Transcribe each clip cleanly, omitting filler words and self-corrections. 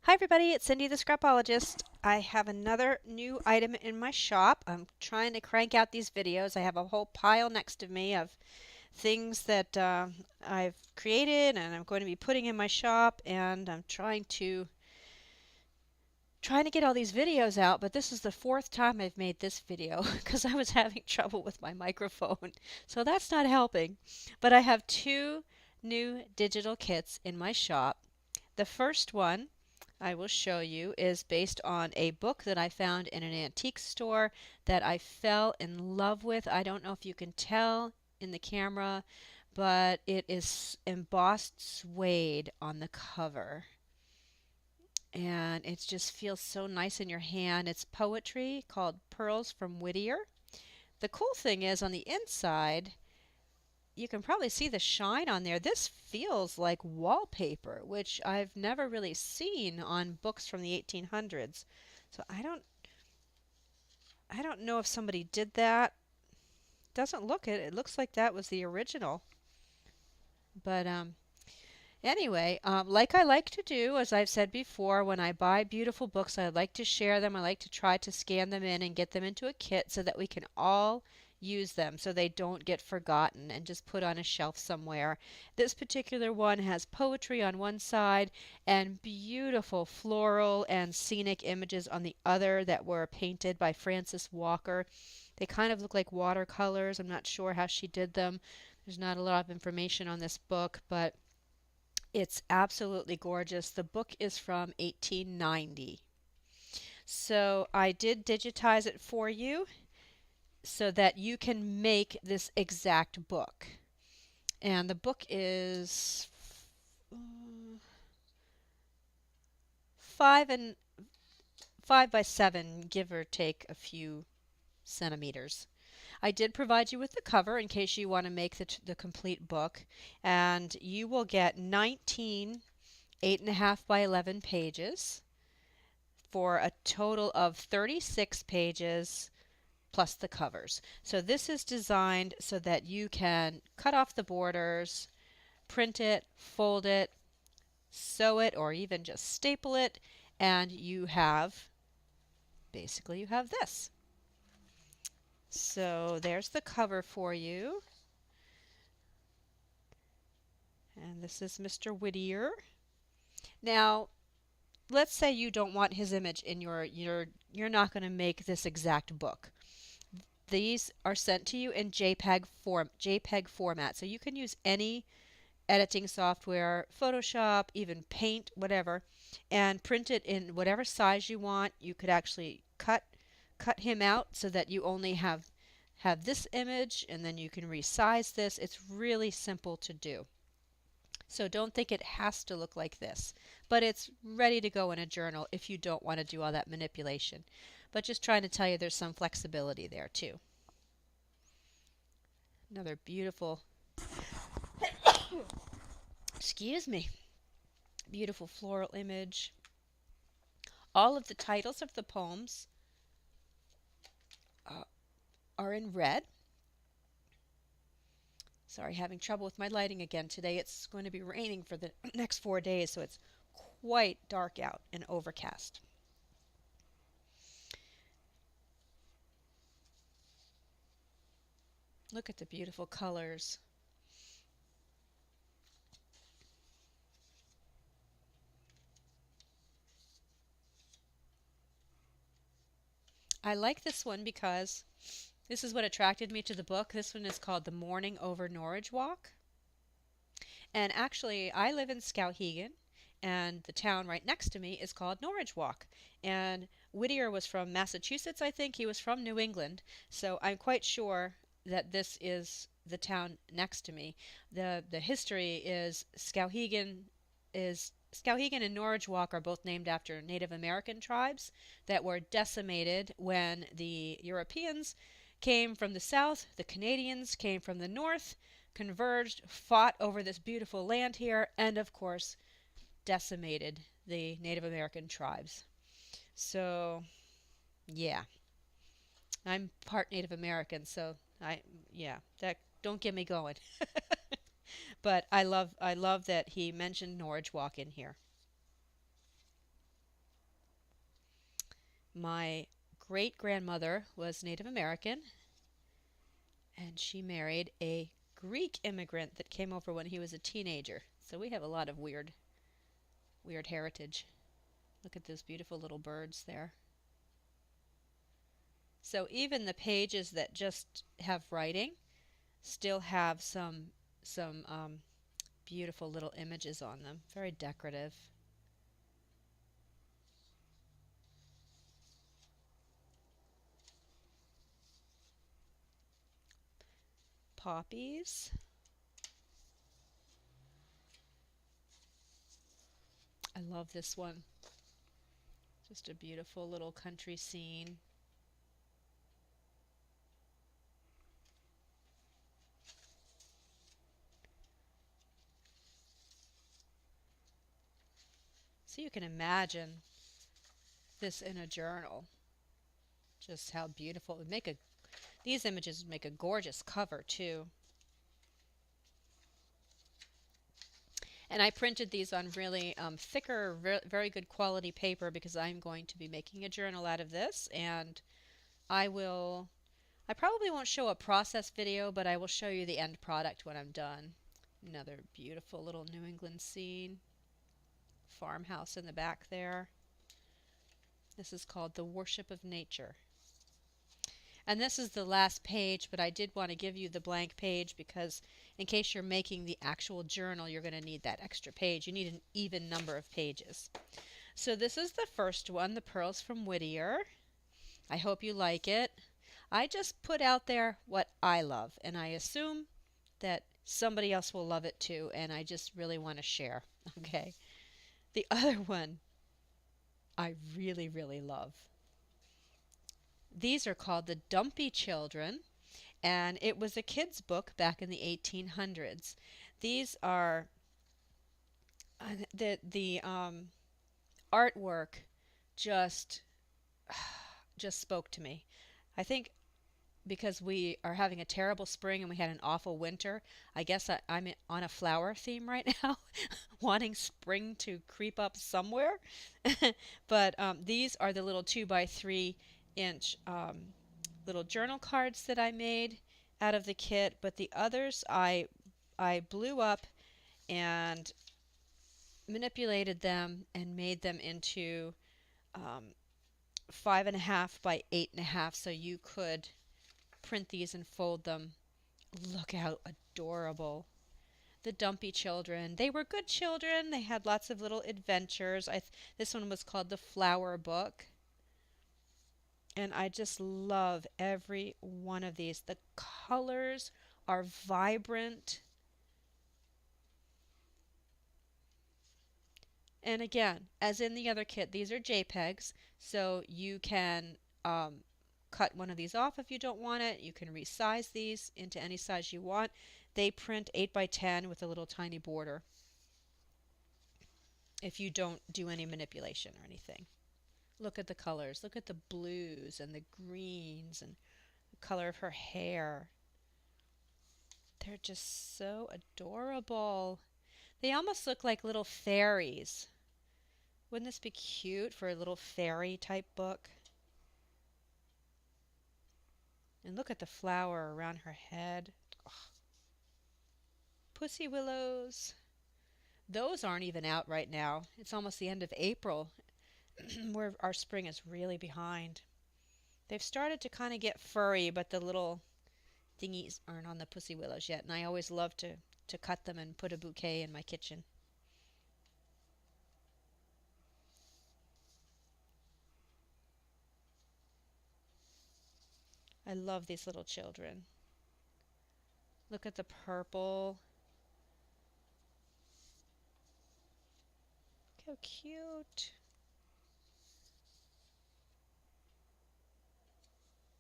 Hi everybody, it's Cindy the Scrapologist. I have another new item in my shop. I'm trying to crank out these videos. I have a whole pile next to me of things that I've created and I'm going to be putting in my shop, and I'm trying to get all these videos out, but this is the fourth time I've made this video because I was having trouble with my microphone. So that's not helping. But I have two new digital kits in my shop. The first one I will show you is based on a book that I found in an antique store that I fell in love with. I don't know if you can tell in the camera, but it is embossed suede on the cover. And it just feels so nice in your hand. It's poetry called Pearls from Whittier. The cool thing is on the inside, you can probably see the shine on there. This feels like wallpaper, which I've never really seen on books from the 1800s. So I don't know if somebody did that. Doesn't look it. It looks like that was the original. But anyway, like I like to do, as I've said before, when I buy beautiful books, I like to share them. I like to try to scan them in and get them into a kit so that we can all use them so they don't get forgotten and just put on a shelf somewhere. This particular one has poetry on one side and beautiful floral and scenic images on the other that were painted by Frances Walker. They kind of look like watercolors. I'm not sure how she did them. There's not a lot of information on this book, but it's absolutely gorgeous. The book is from 1890. So I did digitize it for you so that you can make this exact book. And the book is 5 by 7, give or take a few centimeters. I did provide you with the cover in case you want to make the complete book, and you will get 19 8.5 by 11 pages for a total of 36 pages plus the covers. So this is designed so that you can cut off the borders, print it, fold it, sew it, or even just staple it, and basically you have this. So there's the cover for you. And this is Mr. Whittier. Now, let's say you don't want his image in you're not going to make this exact book. These are sent to you in JPEG format. So you can use any editing software, Photoshop, even Paint, whatever, and print it in whatever size you want. You could actually cut him out so that you only have this image, and then you can resize this. It's really simple to do. So don't think it has to look like this, but it's ready to go in a journal if you don't want to do all that manipulation. But just trying to tell you there's some flexibility there too. Another beautiful, excuse me, beautiful floral image. All of the titles of the poems uh, are in red. Sorry, having trouble with my lighting again today. It's going to be raining for the next 4 days, so it's quite dark out and overcast. Look at the beautiful colors. I like this one because this is what attracted me to the book. This one is called The Morning Over Norwich Walk. And actually, I live in Skowhegan, and the town right next to me is called Norwich Walk. And Whittier was from Massachusetts, I think. He was from New England. So I'm quite sure that this is the town next to me. The history is Skowhegan and Norwich Walk are both named after Native American tribes that were decimated when the Europeans came from the south, the Canadians came from the north, converged, fought over this beautiful land here, and of course decimated the Native American tribes. So, yeah, I'm part Native American, so yeah, that don't get me going. But I love that he mentioned Norwich Walk in here. My great grandmother was Native American, and she married a Greek immigrant that came over when he was a teenager. So we have a lot of weird heritage. Look at those beautiful little birds there. So even the pages that just have writing still have some beautiful little images on them. Very decorative. Poppies. I love this one. Just a beautiful little country scene. So you can imagine this in a journal. Just how beautiful. It would make a These images would make a gorgeous cover too. And I printed these on really thicker, very good quality paper because I'm going to be making a journal out of this. And I will, I probably won't show a process video, but I will show you the end product when I'm done. Another beautiful little New England scene. Farmhouse in the back there. This is called The Worship of Nature. And this is the last page, but I did want to give you the blank page because in case you're making the actual journal, you're going to need that extra page. You need an even number of pages. So this is the first one, The Pearls from Whittier. I hope you like it. I just put out there what I love, and I assume that somebody else will love it too, and I just really want to share. Okay. The other one I really, really love. These are called the Dumpy Children, and it was a kid's book back in the 1800s. These are the artwork just just spoke to me. I think because we are having a terrible spring and we had an awful winter, I guess I'm on a flower theme right now, wanting spring to creep up somewhere. But these are the little 2 by 3 inch little journal cards that I made out of the kit, but the others I blew up and manipulated them and made them into 5.5 by 8.5, so you could print these and fold them. Look how adorable. The Dumpy Children. They were good children. They had lots of little adventures. This one was called The Flower Book. And I just love every one of these. The colors are vibrant. And again, as in the other kit, these are JPEGs, so you can cut one of these off if you don't want it. You can resize these into any size you want. They print 8 by 10 with a little tiny border if you don't do any manipulation or anything. Look at the colors. Look at the blues and the greens and the color of her hair. They're just so adorable. They almost look like little fairies. Wouldn't this be cute for a little fairy type book? And look at the flower around her head. Ugh. Pussy willows. Those aren't even out right now. It's almost the end of April, where our spring is really behind. They've started to kind of get furry, but the little thingies aren't on the pussy willows yet. And I always love to cut them and put a bouquet in my kitchen. I love these little children. Look at the purple. Look how cute.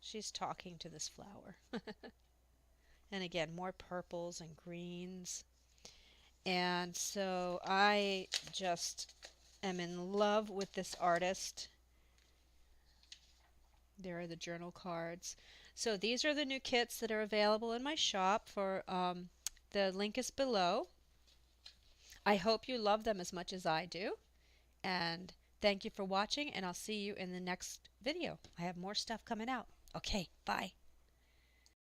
She's talking to this flower. And again, more purples and greens. And so I just am in love with this artist. There are the journal cards. So these are the new kits that are available in my shop. The link is below. I hope you love them as much as I do. And Thank you for watching, and I'll see you in the next video. I have more stuff coming out. Okay, bye.